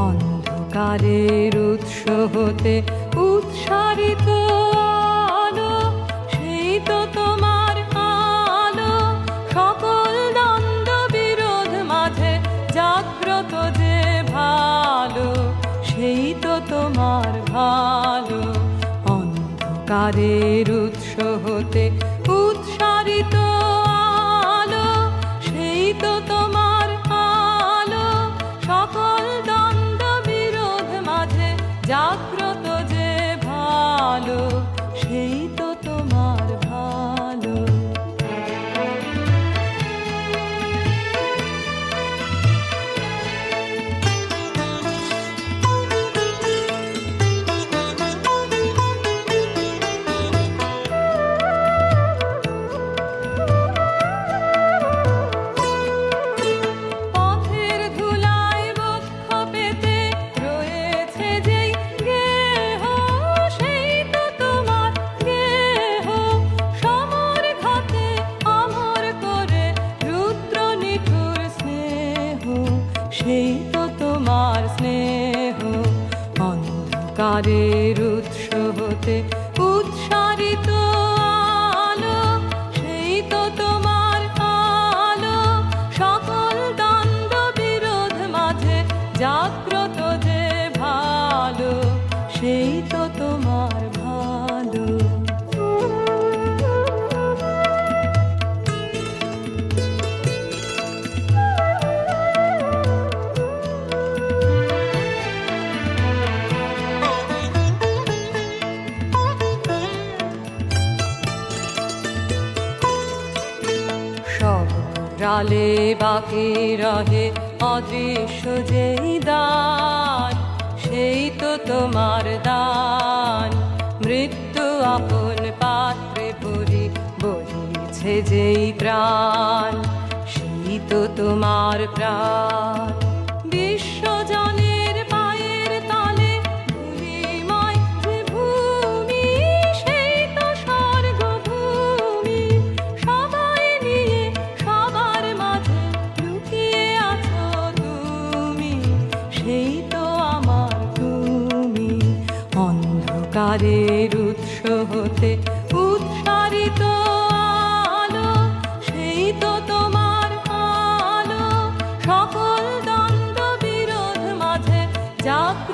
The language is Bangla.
অন্ধকারের উৎস হতে উৎসারিত আলো, সেই তো তোমার আলো। সকল দ্বন্দ্ব বিরোধ মাঝে জাগ্রত যে ভালো, সেই তো তোমার ভালো। অন্ধকারের উৎস হতে উৎসারিত আলো, সেই তো তোমার আলো। সকল দ্বন্দ্ব বিরোধ মাঝে জাগ্রত যে ভালো, সেই তো তোমার ভালো। পথের ধুলায় বক্ষ পেতে রয়েছে যেই গেহ, সেই তো তোমার গেহ। সমর ঘাতে অমর করে রুদ্র নিঠুর স্নেহ, সেই তো তোমার স্নেহ। অন্ধকারের উৎস হতে উৎসারিত আলো, সেই তো তোমার আলো। সকল দ্বন্দ্ব বিরোধ মাঝে জাগ্রত যে ভালো, সেই তো তোমার ভালো। সব রালে বাকি রহে অদৃশ্য যেই দান, সেই তো তোমার দান। মৃত্যু আপন পাত্রে ভরি বলিছে যেই প্রাণ, সেই তো তোমার প্রাণ। বিশ্বজনের পায়ের তলে ধূলিময় যে ভূমি, সেই তো স্বর্গভূমি। সবাই নিয়ে সবার মাঝে লুকিয়ে আছো তুমি, সেই তো আমার তুমি। অন্ধকারের উৎস হতে উৎসারিত আলো, সেই তো তোমার আলো। সকল দ্বন্দ্ব বিরোধ মাঝে জাগ্রত